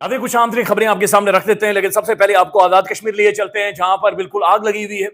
ابھی کچھ عام ترین خبریں آپ کے سامنے رکھ دیتے ہیں، لیکن سب سے پہلے آپ کو آزاد کشمیر لیے چلتے ہیں جہاں پر بالکل آگ لگی ہوئی ہے.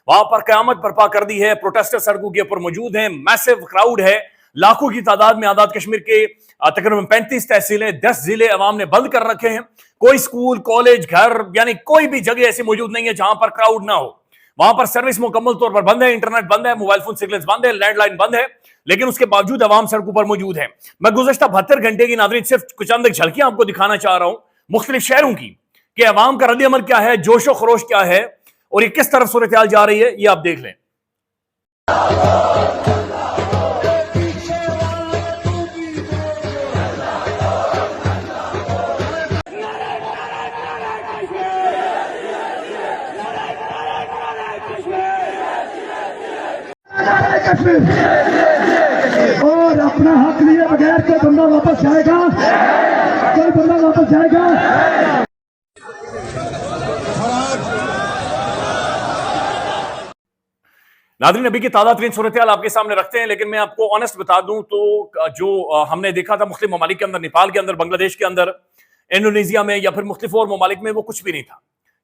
وہاں پر قیامت برپا کر دی ہے. پروٹیسٹر سڑکوں کے اوپر موجود ہیں، میسو کراؤڈ ہے، لاکھوں کی تعداد میں. آزاد کشمیر کے تقریباً 35 تحصیلیں، 10 ضلع عوام نے بند کر رکھے ہیں. کوئی سکول، کالج، گھر یعنی کوئی بھی جگہ ایسی موجود نہیں ہے جہاں پر کراؤڈ نہ ہو. وہاں پر سروس مکمل طور پر بند ہے، انٹرنیٹ بند ہے، موبائل فون سگنلز بند ہے، لینڈ لائن بند ہے، لیکن اس کے باوجود عوام سڑکوں پر موجود ہے. میں گزشتہ 72 گھنٹے کی ناظرین صرف کچھ چند جھلکیاں آپ کو دکھانا چاہ رہا ہوں مختلف شہروں کی کہ عوام کا رد عمل کیا ہے، جوش و خروش کیا ہے اور یہ کس طرف صورتحال جا رہی ہے، یہ آپ دیکھ لیں. اور اپنا حق لیے بغیر کوئی بندہ واپس جائے گا، کوئی بندہ واپس جائے گا. ناظرین ابھی کی تازہ ترین صورتحال آپ کے سامنے رکھتے ہیں، لیکن میں آپ کو آنےسٹ بتا دوں تو جو ہم نے دیکھا تھا مختلف ممالک کے اندر، نیپال کے اندر، بنگلہ دیش کے اندر، انڈونیزیا میں یا پھر مختلف اور ممالک میں، وہ کچھ بھی نہیں تھا.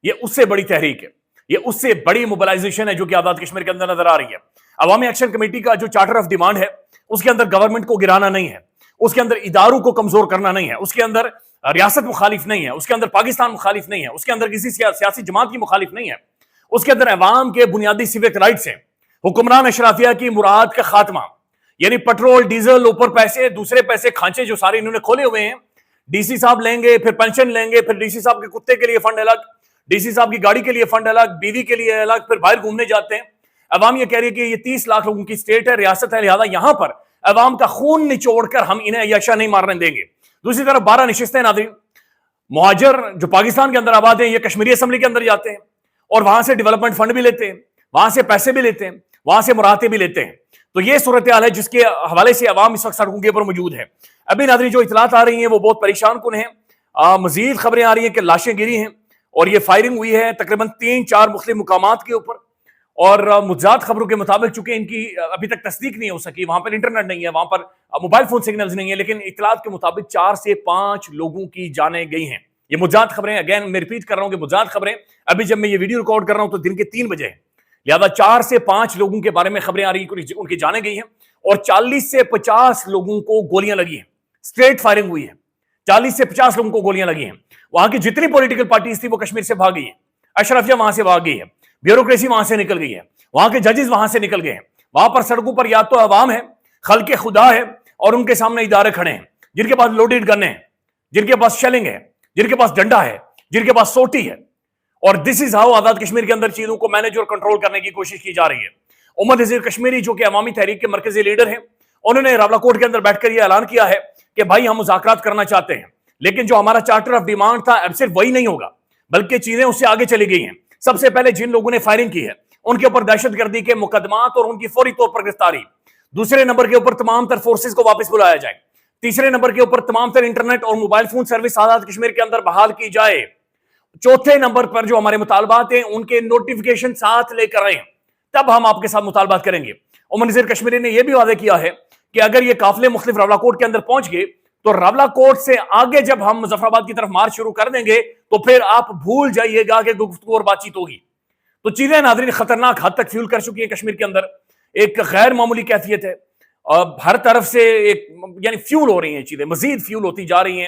یہ اس سے بڑی تحریک ہے، یہ اس سے بڑی موبلائزیشن ہے جو کہ آزاد کشمیر کے اندر نظر آ رہی ہے. عوامی ایکشن کمیٹی کا جو چارٹر آف ڈیمانڈ ہے اس کے اندر گورنمنٹ کو گرانا نہیں ہے، اس کے اندر اداروں کو کمزور کرنا نہیں ہے، اس کے اندر ریاست مخالف نہیں ہے، اس کے اندر پاکستان مخالف نہیں ہے، اس کے اندر کسی سیاسی جماعت کی مخالف نہیں ہے، اس کے اندر عوام کے بنیادی سیوک رائٹس ہیں. حکمران اشرافیہ کی مراد کا خاتمہ، یعنی پٹرول، ڈیزل، اوپر پیسے، دوسرے پیسے، کھانچے جو سارے انہوں نے کھولے ہوئے ہیں. ڈی سی صاحب لیں گے، پھر پینشن لیں گے، پھر ڈی سی صاحب کے کتے کے لیے فنڈ الگ، ڈی سی صاحب کی گاڑی کے لیے فنڈ الگ، بیوی کے لیے الگ، پھر باہر گھومنے جاتے ہیں. عوام یہ کہہ رہی ہے کہ یہ 30 لاکھ لوگوں کی اسٹیٹ ہے، ریاست ہے، لہذا یہاں پر عوام کا خون نچوڑ کر ہم انہیں عیاشا نہیں مارنے دیں گے. دوسری طرف 12 نشستیں ناظرین، مہاجر جو پاکستان کے اندر آباد ہیں یہ کشمیری اسمبلی کے اندر جاتے ہیں اور وہاں سے ڈیولپمنٹ فنڈ بھی لیتے ہیں، وہاں سے پیسے بھی لیتے ہیں، وہاں سے مراحتے بھی لیتے ہیں. تو یہ صورتحال ہے جس کے حوالے سے عوام اس وقت سڑکوں کے اوپر موجود ہے. ابھی ناظرین جو اطلاعات آ رہی ہیں وہ بہت پریشان کن ہیں. مزید خبریں آ رہی ہیں کہ لاشیں گری ہیں اور یہ فائرنگ ہوئی ہے تقریباً 3-4 مختلف مقامات کے اوپر. اور متضاد خبروں کے مطابق چونکہ ان کی ابھی تک تصدیق نہیں ہو سکی، وہاں پر انٹرنیٹ نہیں ہے، وہاں پر موبائل فون سگنلز نہیں ہے، لیکن اطلاعات کے مطابق 4 سے 5 لوگوں کی جانیں گئی ہیں. یہ متضاد خبریں، اگین میں ریپیٹ کر رہا ہوں کہ متضاد خبریں. ابھی جب میں یہ ویڈیو ریکارڈ کر رہا ہوں تو دن کے 3 بجے ہیں، لہذا 4 سے 5 لوگوں کے بارے میں خبریں آ رہی ہیں ان کی جانیں گئی ہیں اور 40 سے 50 لوگوں کو گولیاں لگی ہیں. اسٹریٹ فائرنگ ہوئی ہے، 40 سے 50 لوگوں کو گولیاں لگی ہیں. وہاں کی جتنی پولیٹیکل پارٹیز تھی وہ کشمیر سے بھاگ گئی ہیں، اشرافیہ وہاں سے بھاگ گئی ہے، بیوروکریسی وہاں سے نکل گئی ہے، وہاں کے ججز وہاں سے نکل گئے ہیں. وہاں پر سڑکوں پر یا تو عوام ہے، خلق خدا ہے، اور ان کے سامنے ادارے کھڑے ہیں جن کے پاس لوڈیڈ گن ہیں، جن کے پاس شیلنگ ہے، جن کے پاس ڈنڈا ہے، جن کے پاس سوٹی ہے. اور دس از ہاؤ آزاد کشمیر کے اندر چیزوں کو مینج اور کنٹرول کرنے کی کوشش کی جا رہی ہے. عمر نذیر کشمیری جو کہ عوامی تحریک کے مرکزی لیڈر ہیں، انہوں نے راولا کوٹ کے اندر بیٹھ کر یہ اعلان کیا ہے کہ بھائی ہم مذاکرات کرنا چاہتے ہیں، لیکن جو ہمارا چارٹر آف ڈیمانڈ تھا اب صرف وہی نہیں ہوگا بلکہ چیزیں اس سے آگے چلی گئی ہیں. سب سے پہلے جن لوگوں نے فائرنگ کی ہے ان کے اوپر دہشت گردی کے مقدمات اور ان کی فوری طور پر گرفتاری. دوسرے نمبر کے اوپر تمام تر فورسز کو واپس بلایا جائے. تیسرے نمبر کے اوپر تمام تر انٹرنیٹ اور mobile phone service Azad Kashmir کے اندر بحال کی جائے. چوتھے نمبر پر جو ہمارے مطالبات ہیں ان کے نوٹیفیکیشن ساتھ لے کر آئیں، تب ہم آپ کے ساتھ مطالبات کریں گے. عمر نذیر کشمیری نے یہ بھی واضح کیا ہے کہ اگر یہ قافلے مختلف راولا کوٹ کے اندر پہنچ گئے تو راولا کوٹ سے آگے جب ہم مظفر آباد کی طرف مارچ شروع کر دیں گے تو پھر آپ بھول جائیے گا کہ گفتگو اور بات چیت ہوگی. تو چیزیں ناظرین خطرناک حد تک فیول کر چکی ہیں کشمیر کے اندر. ایک غیر معمولی کیفیت ہے، ہر طرف سے ایک یعنی فیول ہو رہی ہیں چیزیں، مزید فیول ہوتی جا رہی ہیں.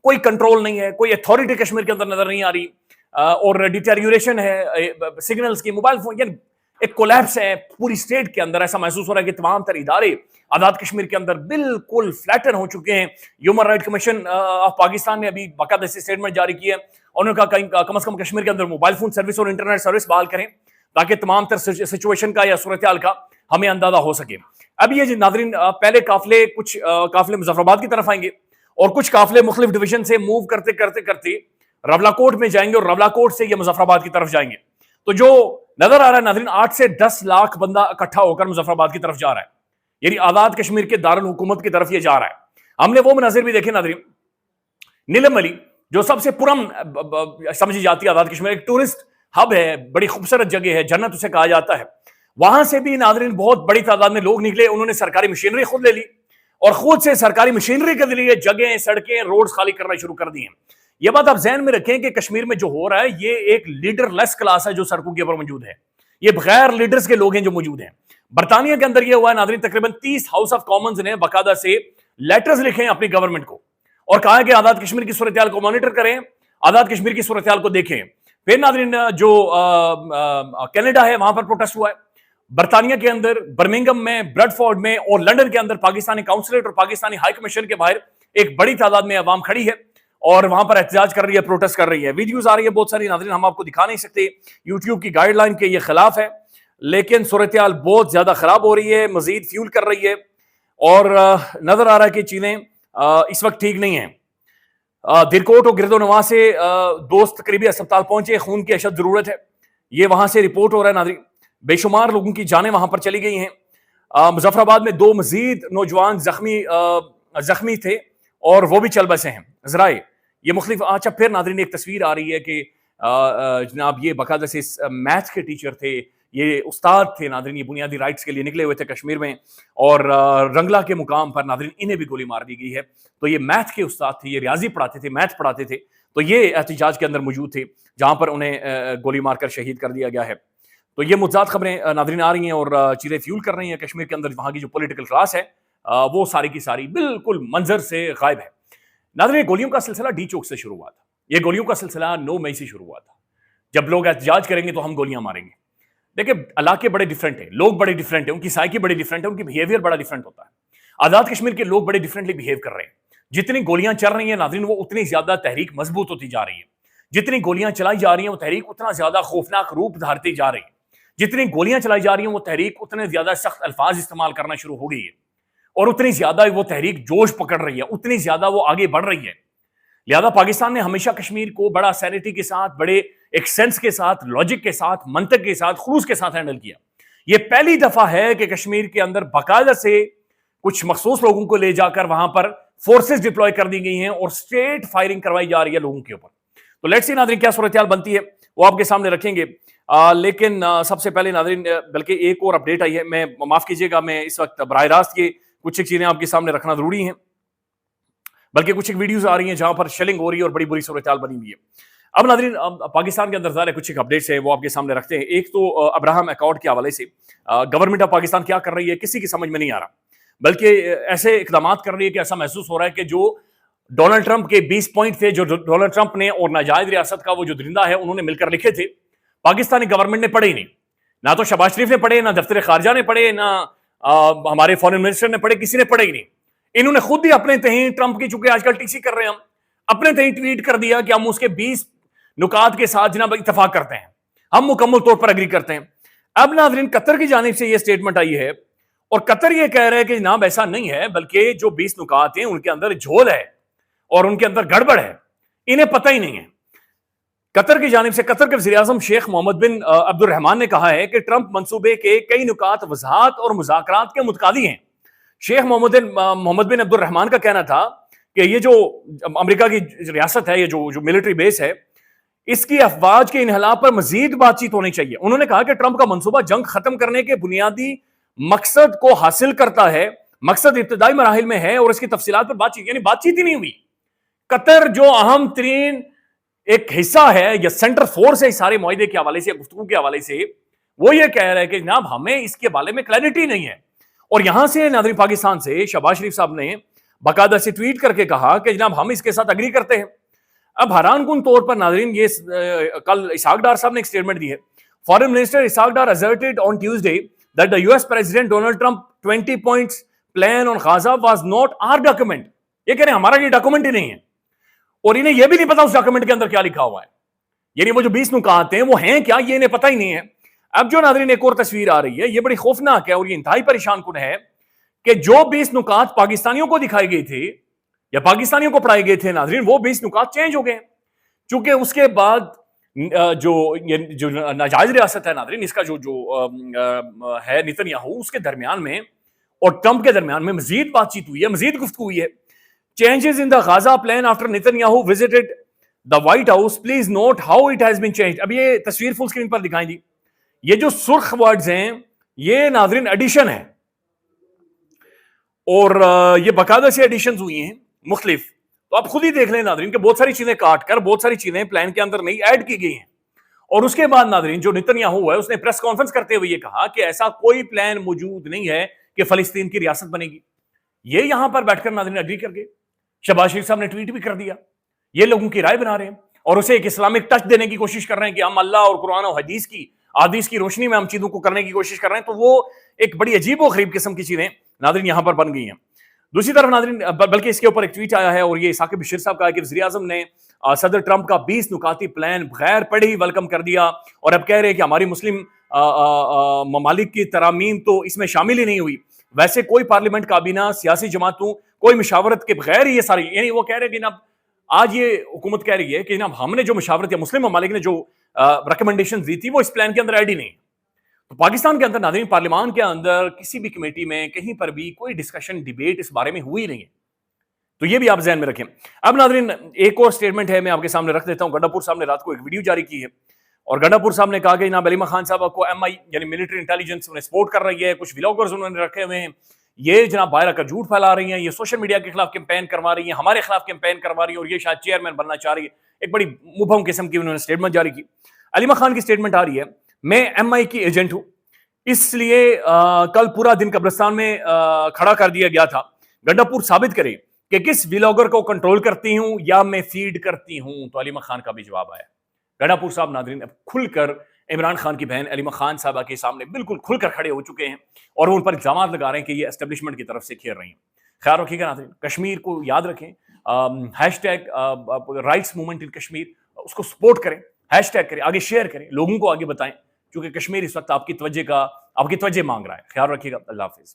کوئی کنٹرول نہیں ہے، کوئی اتھارٹی کشمیر کے اندر نظر نہیں آ رہی، اور ڈیٹیریوریشن ہے سگنلز کی، موبائل فون، یعنی ایک کولیپس ہے پوری سٹیٹ کے اندر. ایسا محسوس ہو رہا ہے کہ تمام تر ادارے آزاد کشمیر کے اندر بالکل فلیٹن ہو چکے ہیں. Human right commission of Pakistan نے ابھی باقاعدہ سے اسٹیٹمنٹ جاری کی ہے. انہوں نے کہا کم از کم کشمیر کے اندر موبائل فون سروس اور انٹرنیٹ سروس بحال کریں تاکہ تمام تر سچویشن کا یا صورتحال کا ہمیں اندازہ ہو سکے. اب یہ ناظرین پہلے قافلے کچھ قافلے مظفر آباد کی طرف آئیں گے اور کچھ قافلے مختلف ڈویژن سے موو کرتے کرتے کرتے راولا کوٹ میں جائیں گے اور راولا کوٹ سے یہ مظفر آباد کی طرف جائیں گے. تو جو نظر آ رہا ہے ناظرین 8 سے 10 لاکھ بندہ اکٹھا ہو کر مظفر آباد کی طرف جا رہا ہے، یعنی آزاد کشمیر کے دارالحکومت کی طرف یہ جا رہا ہے. ہم نے وہ مناظر بھی دیکھے ناظرین، نیلم علی جو سب سے پرم سمجھی جاتی ہے آزاد کشمیر، ایک ٹورسٹ ہب ہے، بڑی خوبصورت جگہ ہے، جنت اسے کہا جاتا ہے. وہاں سے بھی ناظرین بہت بڑی تعداد میں لوگ نکلے، انہوں نے سرکاری مشینری خود لے لی اور خود سے سرکاری مشینری کے ذریعے جگہیں، سڑکیں، روڈز خالی کرنا شروع کر دی ہیں. یہ بات آپ ذہن میں رکھیں کہ کشمیر میں جو ہو رہا ہے یہ ایک لیڈر لیس کلاس ہے جو سڑکوں کے اوپر موجود ہے. یہ بغیر لیڈرز کے لوگ ہیں جو موجود ہیں. برطانیہ کے اندر یہ ہوا ہے ناظرین, تقریباً 30 ہاؤس آف کامنز نے باقاعدہ سے لیٹرز لکھے ہیں اپنی گورنمنٹ کو اور کہا ہے کہ آزاد کشمیر کی صورتحال کو مانیٹر کریں, آزاد کشمیر کی صورتحال کو دیکھیں. پھر ناظرین جو کینیڈا ہے وہاں پر پروٹیسٹ ہوا ہے. برطانیہ کے اندر برمنگم میں, بریڈ فورڈ میں اور لنڈن کے اندر پاکستانی کاؤنسلیٹ اور پاکستانی ہائی کمیشن کے باہر ایک بڑی تعداد میں عوام کھڑی ہے اور وہاں پر احتجاج کر رہی ہے, پروٹیسٹ کر رہی ہے. ویڈیوز آ رہی ہے بہت ساری ناظرین, ہم آپ کو دکھا نہیں سکتے, یوٹیوب کی گائیڈ لائن کے یہ خلاف ہے, لیکن صورتحال بہت زیادہ خراب ہو رہی ہے, مزید فیول کر رہی ہے اور نظر آ رہا ہے کہ چیزیں اس وقت ٹھیک نہیں ہیں. درکوٹ اور گرد و نواح سے دوست قریبی اسپتال پہنچے, خون کی اشد ضرورت ہے, یہ وہاں سے رپورٹ ہو رہا ہے ناظرین. بے شمار لوگوں کی جانیں وہاں پر چلی گئی ہیں. مظفر آباد میں 2 مزید نوجوان زخمی تھے اور وہ بھی چل بسے ہیں. ذرائع یہ مختلف. اچھا پھر ناظرین ایک تصویر آ رہی ہے کہ جناب یہ باقاعدہ سے میتھ کے ٹیچر تھے, یہ استاد تھے ناظرین, یہ بنیادی رائٹس کے لیے نکلے ہوئے تھے کشمیر میں اور رنگلا کے مقام پر ناظرین انہیں بھی گولی مار دی گئی ہے. تو یہ میتھ کے استاد تھے, یہ ریاضی پڑھاتے تھے, میتھ پڑھاتے تھے, تو یہ احتجاج کے اندر موجود تھے جہاں پر انہیں گولی مار کر شہید کر دیا گیا ہے. تو یہ متضاد خبریں ناظرین آ رہی ہیں اور چیزیں فیول کر رہی ہیں کشمیر کے اندر. وہاں کی جو پولیٹیکل کلاس ہے وہ ساری کی ساری بالکل منظر سے غائب ہے. ناظرین گولیوں کا سلسلہ ڈی چوک سے شروع ہوا تھا, یہ گولیوں کا سلسلہ 9 مئی سے شروع ہوا تھا. جب لوگ احتجاج کریں گے تو ہم گولیاں ماریں گے. دیکھیں علاقے بڑے ڈیفرنٹ ہیں, لوگ بڑے ڈیفرنٹ ہیں, ان کی سائیکی بڑی ڈیفرنٹ ہے, ان کی بیہیویئر بڑا ڈیفرنٹ ہوتا ہے. آزاد کشمیر کے لوگ بڑے ڈیفرنٹلی بیہیو کر رہے ہیں. جتنی گولیاں چل رہی ہیں ناظرین وہ اتنی زیادہ تحریک مضبوط ہوتی جا رہی ہے. جتنی گولیاں چلائی جا رہی ہیں وہ تحریک اتنا زیادہ خوفناک روپ دھارتی جا رہی ہے. جتنی گولیاں چلائی جا رہی ہیں وہ تحریک اتنے زیادہ سخت الفاظ استعمال کرنا شروع ہو گئی ہے اور اتنی زیادہ وہ تحریک جوش پکڑ رہی ہے, اتنی زیادہ وہ آگے بڑھ رہی ہے. لہذا پاکستان نے ہمیشہ کشمیر کو بڑا سینٹی کے ساتھ, بڑے ایک سینس کے ساتھ, لاجک کے ساتھ, منطق کے ساتھ, خلوص کے ساتھ ہینڈل کیا. یہ پہلی دفعہ ہے کہ کشمیر کے اندر باقاعدہ سے کچھ مخصوص لوگوں کو لے جا کر وہاں پر فورسز ڈپلوائے کر دی گئی ہیں اور اسٹریٹ فائرنگ کروائی جا رہی ہے لوگوں کے اوپر. تو لیٹس سی ناظرین کیا صورتحال بنتی ہے وہ آپ کے سامنے رکھیں گے. لیکن سب سے پہلے ناظرین بلکہ ایک اور اپڈیٹ آئی ہے, میں معاف کیجیے گا, میں اس وقت براہ راست یہ کچھ ایک چیزیں آپ کے سامنے رکھنا ضروری ہیں, بلکہ کچھ ایک ویڈیوز آ رہی ہیں جہاں پر شیلنگ ہو رہی ہے اور بڑی بری صورتحال بنی ہوئی ہے. اب ناظرین پاکستان کے اندر ظاہر ہے کچھ ایک اپڈیٹس ہیں وہ آپ کے سامنے رکھتے ہیں. ایک تو ابراہم اکارڈ کے حوالے سے گورنمنٹ آف پاکستان کیا کر رہی ہے کسی کی سمجھ میں نہیں آ رہا, بلکہ ایسے اقدامات کر رہی ہے کہ ایسا محسوس ہو رہا ہے کہ جو ڈونلڈ ٹرمپ کے 20 پوائنٹ تھے جو ڈونلڈ ٹرمپ نے اور ناجائز ریاست کا وہ جو درندہ ہے انہوں نے مل کر لکھے تھے, پاکستانی گورنمنٹ نے پڑھے ہی نہیں. نہ تو شہباز شریف نے پڑھے, نہ دفتر خارجہ نے پڑھے, نہ ہمارے فارن منسٹر نے پڑھے, کسی نے پڑھے ہی نہیں. انہوں نے خود ہی اپنے تہیں ٹرمپ کی, چونکہ آج کل ٹی سی کر رہے ہیں ہم, اپنے تہیں ٹویٹ کر دیا کہ ہم اس کے 20 نکات کے ساتھ جناب اتفاق کرتے ہیں, ہم مکمل طور پر اگری کرتے ہیں. اب ناظرین قطر کی جانب سے یہ سٹیٹمنٹ آئی ہے اور قطر یہ کہہ رہا ہے کہ جناب ایسا نہیں ہے, بلکہ جو 20 نکات ہیں ان کے اندر جھول ہے اور ان کے اندر گڑبڑ ہے, انہیں پتہ ہی نہیں ہے. قطر کی جانب سے قطر کے وزیر اعظم شیخ محمد بن عبد الرحمان نے کہا ہے کہ ٹرمپ منصوبے کے کئی نکات وضاحت اور مذاکرات کے متقاضی ہیں. شیخ محمد بن عبد الرحمان کا کہنا تھا کہ یہ جو امریکہ کی ریاست ہے, یہ جو ملٹری بیس ہے, اس کی افواج کے انحلا پر مزید بات چیت ہونی چاہیے. انہوں نے کہا کہ ٹرمپ کا منصوبہ جنگ ختم کرنے کے بنیادی مقصد کو حاصل کرتا ہے, مقصد ابتدائی مراحل میں ہے اور اس کی تفصیلات پر بات چیت, یعنی بات چیت ہی نہیں ہوئی. قطر جو اہم ترین ایک حصہ ہے یا سینٹر فورس ہے اس سارے معاہدے کے حوالے سے, گفتگو کے حوالے سے, وہ یہ کہہ رہا ہے کہ جناب ہمیں اس کے بارے میں کلیئرٹی نہیں ہے. اور یہاں سے ناظرین پاکستان سے شہباز شریف صاحب نے باقاعدہ سے ٹویٹ کر کے کہا کہ جناب ہم اس کے ساتھ اگری کرتے ہیں. اب حیران کن طور پر ناظرین یہ کل اسحاق ڈار صاحب نے ایک سٹیٹمنٹ دی ہے. Foreign minister Ishaq Dar asserted on Tuesday that the US President Donald Trump 20 points plan on Gaza was not our document. یہ کہہ رہے ہیں ہمارا یہ ڈاکومنٹ ہی نہیں ہے, اور انہیں یہ بھی نہیں پتا اس ڈاکومنٹ کے اندر کیا لکھا ہوا ہے, یعنی وہ جو 20 نکات ہیں وہ ہیں کیا یہ انہیں پتہ ہی نہیں ہے. اب جو ناظرین ایک اور تصویر آ رہی ہے یہ بڑی خوفناک ہے اور یہ انتہائی پریشان کن ہے کہ جو 20 نکات پاکستانیوں کو دکھائے گئے تھے یا پاکستانیوں کو پڑھائے گئے تھے ناظرین, وہ 20 نکات چینج ہو گئے ہیں. چونکہ اس کے بعد جو ناجائز ریاست ہے ناظرین, اس کا جو ہے نتنیاہو, اس کے درمیان میں اور ٹرمپ کے درمیان میں مزید بات چیت ہوئی ہے, مزید گفتگو ہوئی ہے. Changes in the Gaza plan after Netanyahu visited the White House. Please note how it has been changed. اب یہ تصویر فل سکرین پر دکھائیں جی. یہ جو سرخ ورڈز ہیں یہ ناظرین ایڈیشن ہے اور یہ باقاعدہ سے ایڈیشنز ہوئی ہیں مختلف. تو آپ خود ہی دیکھ لیں ناظرین کہ بہت ساری چیزیں کاٹ کر بہت ساری چیزیں پلان کے اندر نہیں ایڈ کی گئی ہیں. اور اس کے بعد ناظرین جو نتنیاہو ہے اس نے پریس کانفرنس کرتے ہوئے یہ کہا کہ ایسا کوئی پلان موجود نہیں ہے کہ فلسطین کی ریاست بنے گی. یہ یہاں پر بیٹھ کر ناظرین اگری کر گئے. شہباز شریف صاحب نے ٹویٹ بھی کر دیا. یہ لوگوں کی رائے بنا رہے ہیں اور اسے ایک اسلامک ٹچ دینے کی کوشش کر رہے ہیں کہ ہم اللہ اور قرآن اور حدیث کی روشنی میں ہم چیزوں کو کرنے کی کوشش کر رہے ہیں. تو وہ ایک بڑی عجیب و غریب قسم کی چیزیں ناظرین یہاں پر بن گئی ہیں. دوسری طرف ناظرین بلکہ اس کے اوپر ایک ٹویٹ آیا ہے اور یہ ثاقب بشیر صاحب کا ہے کہ وزیر اعظم نے صدر ٹرمپ کا 20 نکاتی پلان بغیر پڑھے ہی ویلکم کر دیا اور اب کہہ رہے ہیں کہ ہماری مسلم ممالک کی ترامیم تو اس میں شامل ہی نہیں ہوئی. ویسے کوئی پارلیمنٹ کابینہ سیاسی جماعتوں کوئی مشاورت کے بغیر یہ ساری, یعنی وہ کہہ رہے ہیں کہ جناب آج یہ حکومت کہہ رہی ہے کہ جناب ہم نے جو مشاورت یا مسلم ممالک نے جو ریکمنڈیشن دی تھی وہ اس پلان کے اندر ایڈ ہی نہیں. تو پاکستان کے اندر ناظرین پارلیمان کے اندر کسی بھی کمیٹی میں کہیں پر بھی کوئی ڈسکشن ڈیبیٹ اس بارے میں ہوئی نہیں ہے. تو یہ بھی آپ ذہن میں رکھیں. اب ناظرین ایک اور سٹیٹمنٹ ہے میں آپ کے سامنے رکھ دیتا ہوں. گنڈا پور صاحب نے رات کو ایک ویڈیو جاری کی ہے اور گنڈا پور صاحب نے کہا کہ جناب علیمہ خان صاحب کو ایم آئی یعنی ملٹری انٹیلیجنس انہیں سپورٹ کر رہی ہے. کچھ ولاگرز انہوں نے رکھے ہوئے ہیں, یہ جناب باہر کا جھوٹ پھیلا رہی ہیں, یہ سوشل میڈیا کے خلاف کیمپین کروا رہی ہیں, ہمارے خلاف کیمپین کروا رہی ہیں اور یہ شاید چیئرمین بننا چاہ رہی ہے. ایک بڑی مبہم قسم کی انہوں نے سٹیٹمنٹ جاری کی. علیمہ خان کی سٹیٹمنٹ آ رہی ہے میں ایم آئی کی ایجنٹ ہوں اس لیے کل پورا دن قبرستان میں کھڑا کر دیا گیا تھا. گنڈا پور ثابت کرے کہ کس ولاگر کو کنٹرول کرتی ہوں یا میں فیڈ کرتی ہوں. تو علیمہ خان کا بھی جواب آیا. گنڈا پور صاحب ناظرین اب کھل کر عمران خان کی بہن علیمہ خان صاحبہ کے سامنے بالکل کھل کر کھڑے ہو چکے ہیں اور وہ ان پر الزامات لگا رہے ہیں کہ یہ اسٹیبلشمنٹ کی طرف سے کھیر رہی ہیں. خیال رکھیے گا ناظرین, کشمیر کو یاد رکھیں, hashtag rights movement in Kashmir اس کو سپورٹ کریں, ہیش ٹیگ کریں, آگے شیئر کریں, لوگوں کو آگے بتائیں کیونکہ کشمیر اس وقت آپ کی توجہ مانگ رہا ہے. خیال رکھیے گا. اللہ حافظ.